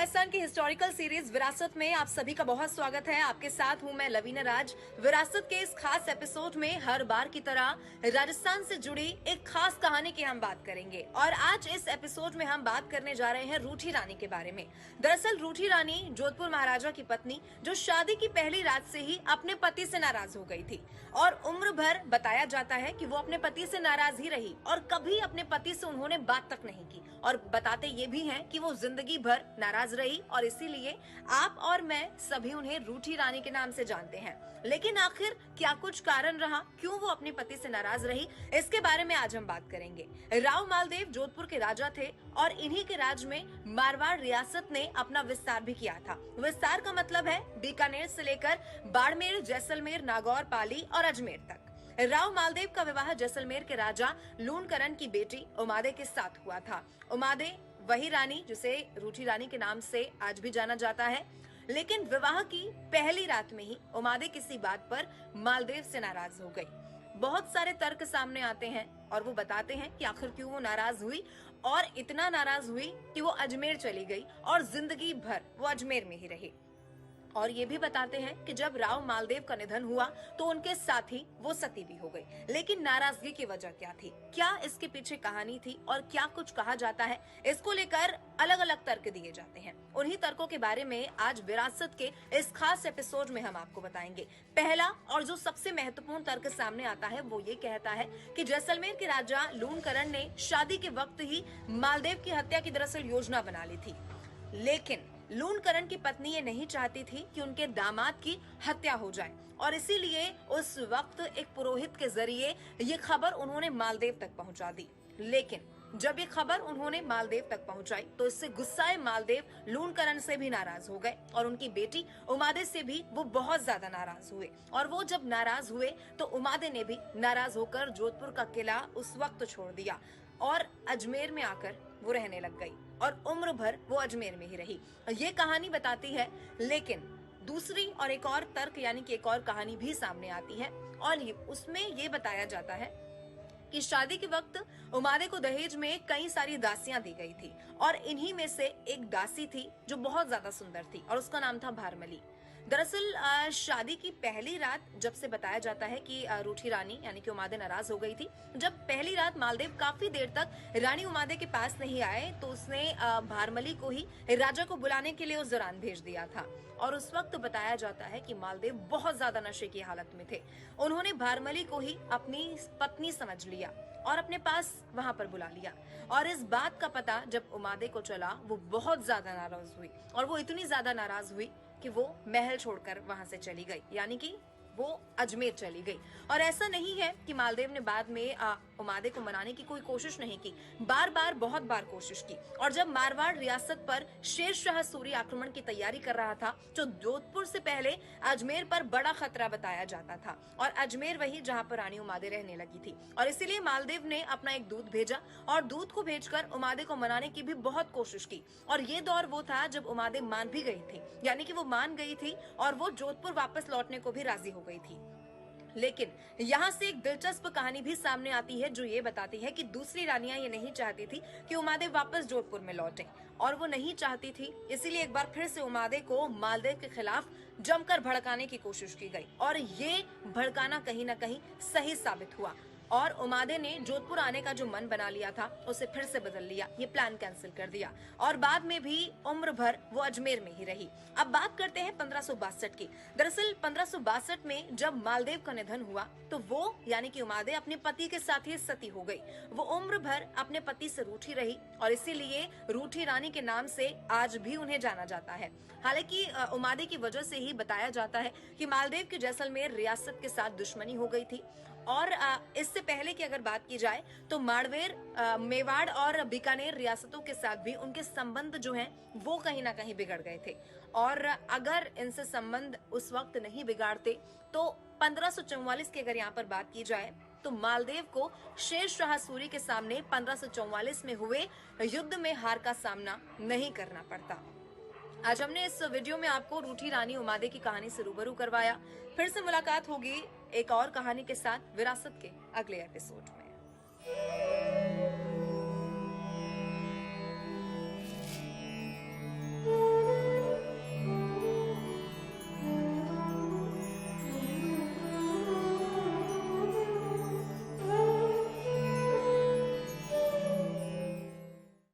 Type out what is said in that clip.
राजस्थान की historical series विरासत में आप सभी का बहुत स्वागत है। आपके साथ हूं मैं लवीना राज। विरासत के इस खास एपिसोड में हर बार की तरह राजस्थान से जुड़ी एक खास कहानी की हम बात करेंगे और आज इस एपिसोड में हम बात करने जा रहे हैं रूठी रानी के बारे में। दरअसल रूठी रानी जोधपुर महाराजा की पत्नी जो शादी की पहली रात से ही अपने पति से नाराज हो गई थी और उम्र भर बताया जाता है कि वो अपने पति से नाराज ही रही और कभी अपने पति से उन्होंने बात तक नहीं की और बताते ये भी हैं कि वो जिंदगी भर नाराज रही और इसीलिए आप और मैं सभी उन्हें रूठी रानी के नाम से जानते हैं। लेकिन आखिर क्या कुछ कारण रहा क्यों वो अपने पति से नाराज रही, इसके बारे में आज हम बात करेंगे। राव मालदेव जोधपुर के राजा थे और इन्हीं के राज में मारवाड़ रियासत ने अपना विस्तार भी किया था। विस्तार का मतलब है बीकानेर से लेकर बाड़मेर, जैसलमेर, नागौर, पाली और अजमेर तक। राव मालदेव का विवाह जैसलमेर के राजा लूणकरण की बेटी उमादे के साथ हुआ था। उमादे वही रानी जिसे रूठी रानी के नाम से आज भी जाना जाता है। लेकिन विवाह की पहली रात में ही उमादे किसी बात पर मालदेव से नाराज हो गई। बहुत सारे तर्क सामने आते हैं और वो बताते हैं कि आखिर क्यों वो नाराज हुई और इतना नाराज हुई कि वो अजमेर चली गई और जिंदगी भर वो अजमेर में ही रही। और ये भी बताते हैं कि जब राव मालदेव का निधन हुआ तो उनके साथ ही वो सती भी हो गई। लेकिन नाराजगी की वजह क्या थी, क्या इसके पीछे कहानी थी और क्या कुछ कहा जाता है, इसको लेकर अलग अलग तर्क दिए जाते हैं। उन्हीं तर्कों के बारे में आज विरासत के इस खास एपिसोड में हम आपको बताएंगे। पहला और जो सबसे महत्वपूर्ण तर्क सामने आता है वो ये कहता है कि जैसलमेर के राजा लूणकरण ने शादी के वक्त ही मालदेव की हत्या की दरअसल योजना बना ली थी। लेकिन लूणकरण की पत्नी ये नहीं चाहती थी कि उनके दामाद की हत्या हो जाए और इसीलिए उस वक्त एक पुरोहित के जरिए ये खबर उन्होंने मालदेव तक पहुंचा दी। लेकिन जब ये खबर उन्होंने मालदेव तक पहुंचाई तो इससे गुस्साए मालदेव लूणकरण से भी नाराज हो गए और उनकी बेटी उमादे से भी वो बहुत ज्यादा नाराज हुए। और वो जब नाराज हुए तो उमादे ने भी नाराज होकर जोधपुर का किला उस वक्त छोड़ दिया और अजमेर में आकर वो रहने लग गई और उम्र भर वो अजमेर में ही रही। ये कहानी बताती है। लेकिन दूसरी और एक और तर्क यानी कि एक और कहानी भी सामने आती है और उसमें ये बताया जाता है कि शादी के वक्त उमादे को दहेज में कई सारी दासियां दी गई थी और इन्हीं में से एक दासी थी जो बहुत ज्यादा सुंदर थी और उसका नाम था भारमली। दरअसल शादी की पहली रात जब से बताया जाता है कि रूठी रानी यानी कि उमादे नाराज हो गई थी। जब पहली रात मालदेव काफी देर तक रानी उमादे के पास नहीं आए तो उसने भारमली को ही राजा को बुलाने के लिए उस दौरान भेज दिया था और उस वक्त बताया जाता है कि मालदेव बहुत ज्यादा नशे की हालत में थे। उन्होंने भारमली को ही अपनी पत्नी समझ लिया और अपने पास वहां पर बुला लिया और इस बात का पता जब उमादे को चला वो बहुत ज्यादा नाराज हुई और वो इतनी ज्यादा नाराज हुई कि वो महल छोड़कर वहां से चली गई यानी कि वो अजमेर चली गई। और ऐसा नहीं है कि मालदेव ने बाद में उमादे को मनाने की कोई कोशिश नहीं की, बहुत बार कोशिश की। और जब मारवाड़ रियासत पर शेर शाह सूरी आक्रमण की तैयारी कर रहा था तो जोधपुर से पहले अजमेर पर बड़ा खतरा बताया जाता था और अजमेर वही जहां पर रानी उमादे रहने लगी थी और इसीलिए मालदेव ने अपना एक दूत भेजा और दूत को भेजकर उमादे को मनाने की भी बहुत कोशिश की। और ये दौर वो था जब उमादे मान भी गई थी यानी कि वो मान गई थी और वो जोधपुर वापस लौटने को भी राजी हो गई थी। लेकिन यहाँ से एक दिलचस्प कहानी भी सामने आती है जो ये बताती है कि दूसरी रानियां ये नहीं चाहती थी कि उमादे वापस जोधपुर में लौटे और वो नहीं चाहती थी, इसीलिए एक बार फिर से उमादे को मालदेव के खिलाफ जमकर भड़काने की कोशिश की गई और ये भड़काना कहीं ना कहीं सही साबित हुआ और उमादे ने जोधपुर आने का जो मन बना लिया था उसे फिर से बदल लिया, ये प्लान कैंसिल कर दिया और बाद में भी उम्र भर वो अजमेर में ही रही। अब बात करते हैं 1562 की। दरअसल 1562 में जब मालदेव का निधन हुआ तो वो यानी कि उमादे अपने पति के साथ ही सती हो गई। वो उम्र भर अपने पति से रूठी रही और इसीलिए रूठी रानी के नाम से आज भी उन्हें जाना जाता है। हालांकि उमादे की वजह से ही बताया जाता है कि मालदेव की जैसलमेर रियासत के साथ दुश्मनी हो गई थी और इससे पहले की अगर बात की जाए तो माड़वेर, मेवाड़ और बीकानेर रियासतों के साथ भी उनके संबंध जो हैं वो कहीं ना कहीं बिगड़ गए थे और अगर इनसे संबंध उस वक्त नहीं बिगाड़ते तो 1544 की अगर यहाँ पर बात की जाए तो मालदेव को शेर शाह सूरी के सामने 1544 में हुए युद्ध में हार का सामना नहीं करना पड़ता। आज हमने इस वीडियो में आपको रूठी रानी उमादे की कहानी से रूबरू करवाया। फिर से मुलाकात होगी एक और कहानी के साथ विरासत के अगले एपिसोड में।